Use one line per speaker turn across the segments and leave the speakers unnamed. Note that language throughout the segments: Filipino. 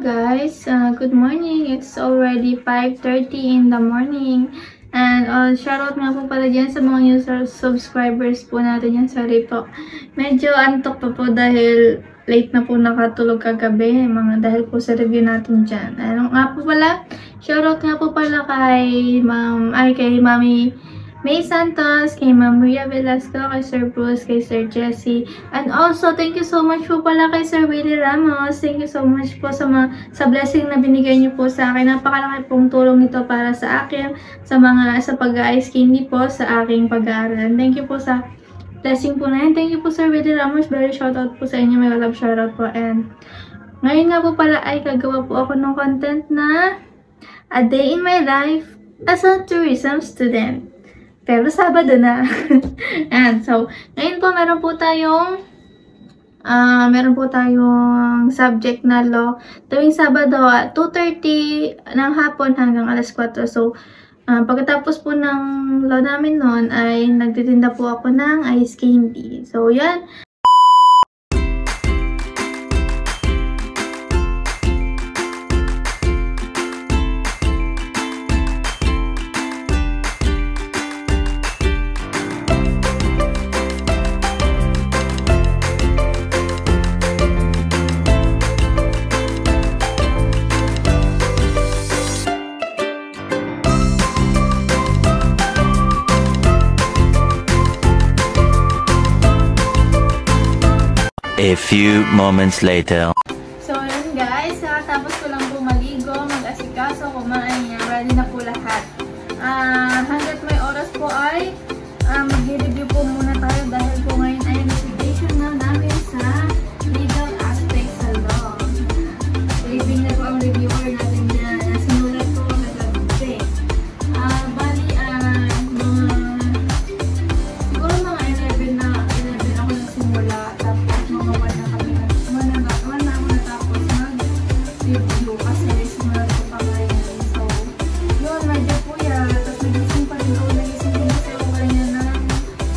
guys, good morning. It's already 5:30 in the morning. And shoutout nga po pala dyan sa mga new subscribers po natin yan. Sorry po. Medyo antok pa po dahil late na po nakatulog kagabi. Dahil po sa review natin dyan. Ano nga po pala? Shoutout nga po pala kay Mami May Santos, kay Ma'am Ria Velasco, kay Sir Bruce, kay Sir Jesse. And also, thank you so much po pala kay Sir Willie Ramos. Thank you so much po sa blessing na binigay niyo po sa akin. Napakalaki pong tulong nito para sa akin, sa pag-ice candy po sa aking pag-aaral. Thank you po sa blessing po na yan. Thank you po Sir Willie Ramos. Very shoutout po sa inyo. May love shoutout po. And ngayon nga po pala ay gagawa po ako ng content na A Day in My Life as a Tourism Student. Pero Sabado na. And so, ngayon po meron po tayong subject na law tuwing Sabado at 2:30 ng hapon hanggang alas 4. So, pagkatapos po ng law namin noon ay nagtitinda po ako ng ice candy. So, yan.
A few moments later.
So, yun guys. Tapos ko lang po maligo, mag-asikaso, kumain. Ready na po lahat. Hanggat may oras po ay mag-review po muna tayo dahil po ngayon ay recitation na namin sa legal aspects sa law. Review na po ang reviewer natin dyan. Sinulat ko kagabi. Siguro mga 11 ako nagsimula. Tapos mga 1 na kami natapos mag-review kasi sinulat ko pa ngayon. So, yun, medyo po yan. Tapos nagising pa rin ako. Nagising din kasi ako kanina na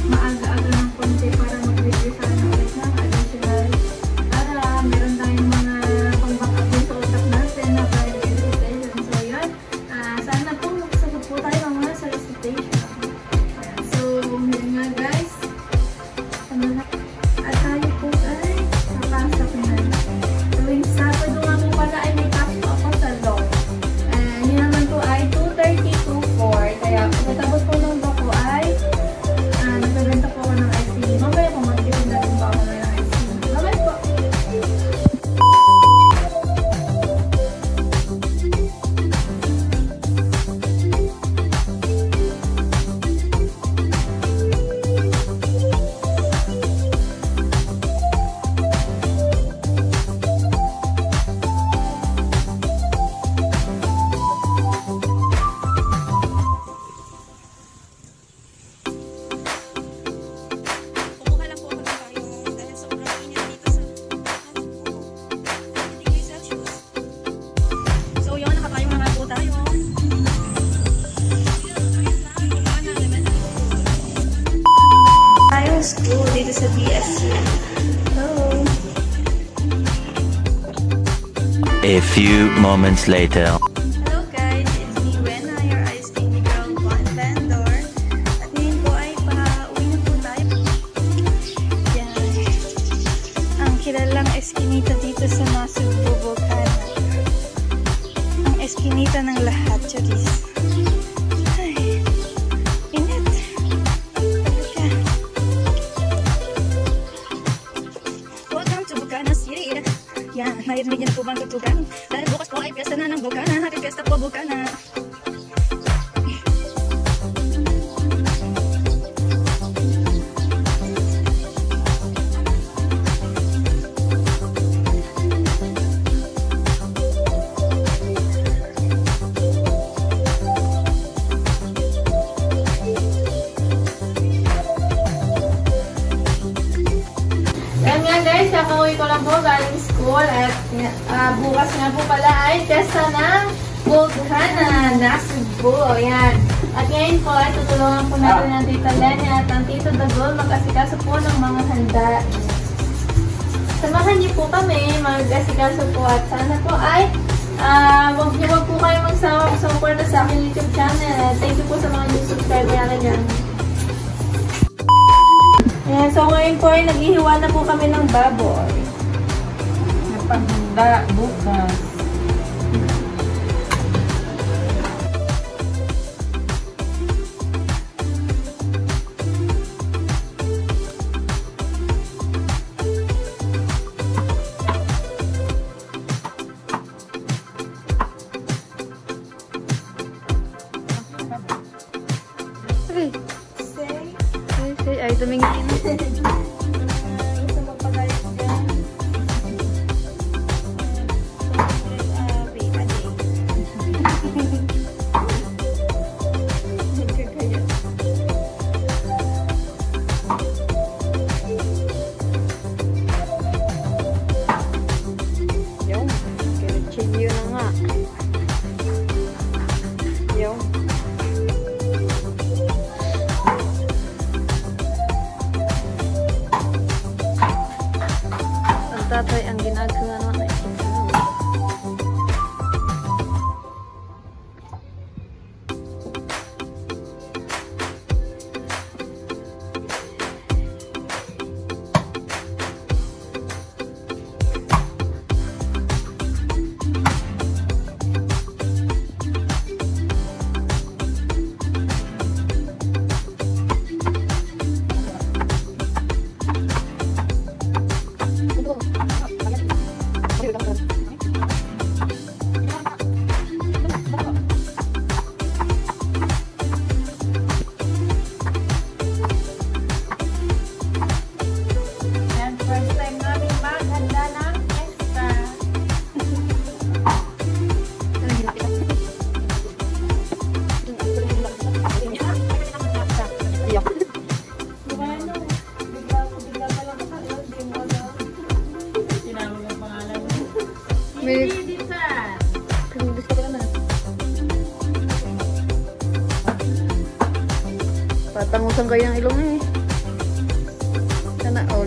maaga-aga ng konti para mag-review sana ulit ng additional. Para meron tayong mga pang-backup din sa utak natin na para recitation. So, yun. Sana po magsagot po tayo mga sa recitation. So, yun nga guys. At tayo po ay napasok na. Tuwing Sabado nga po pala ay may pasok ako sa law. Yun naman po ay 2:30 to 4. Kaya pagkatapos po ng law ko ay nagbebenta po ako ng ice cream. Mamaya po mag-titinda din po ako ng ice cream. Mamaya po.
Kumuha lang po ako ng payong dahil sobrang init dito sa degree Celsius. So yun, nakapayong naman po tayo. Tayong school dito sa BSU. Hello!
A few moments later.
Hello guys, it's me Rena, your ice candy girl vendor. At ngayon po ay pauwi na po tayo. Yan. Ang kilalang eskinita dito sa Nasugbu, Bukana. Ang eskinita ng lahat, Charis. Ay, init. Talaga. Welcome to Bukana City. Yan, narinig niyo na po bang tutugan? Dahil bukas po ay piyesta na ng Bukana. Happy Fiesta po, Bukana.
Yan nga guys, kakauwi ko lang po galing school at bukas nga po pala ay piyesta ng Bukana, Nasugbu. Yan. At ngayon po ay tutulungan po natin ang Tita Lenya at ang Tito Dagol mag-asikaso po ng mga handa. samahan niyo po kami mag-asikaso po at sana po ay wag po kayo magsawang suporta sa aking YouTube channel. Thank you po sa mga new subscriber natin dyan. Ayan, so ngayon po ay naghihiwa na po kami ng baboy.
Napaghanda bukas.
Ay, tumingin. Tatay ang ginagawa naman ay patangusan kayo ng ilong eh. Sana all.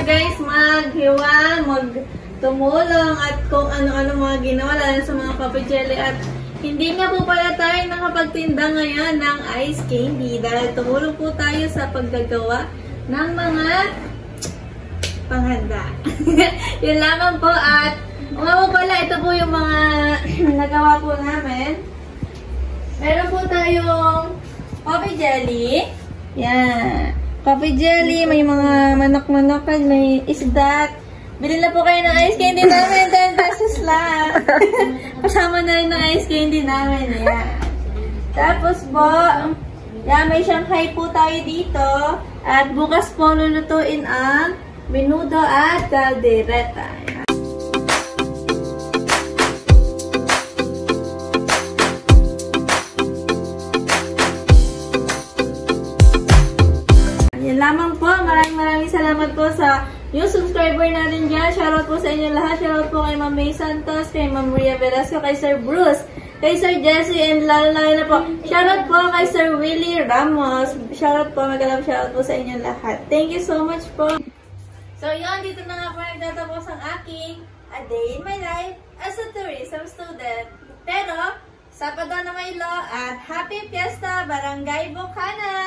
guys maghiwa, magtumulong at kung ano-ano mga ginawa lalo sa mga Papa Jelly. At hindi nga po pala tayo nakapagtinda ngayon ng ice candy dahil tumulong po tayo sa paggagawa ng mga panghanda. Yun lamang po. At nga po pala, ito po yung mga nagawa po namin. Meron po tayong coffee jelly. Yan. Coffee jelly, may mga manok-manok, may isda. Bili na po kayo ng ice candy namin, 10 pesos lang. Kasama na rin ng ice candy namin. Yan. Tapos po, yan, may Shanghai po tayo dito. At bukas po lulutuin ang menudo at caldereta. Yan lamang po. Maraming salamat po sa new subscriber natin dyan. Shoutout po sa inyo lahat. Shoutout po kay Ma'am May Santos, kay Ma'am Maria Velasco, kay Sir Bruce, kay Sir Jesse, and lalo na po. Shoutout po kay Sir Willie Ramos. Shoutout po, magalang shoutout po sa inyo lahat. Thank you so much po. So yun, dito na nga po nagtatapos ang aking A Day in My Life as a tourism student. Pero, Sabado na Maylo at Happy Fiesta Barangay Bukana!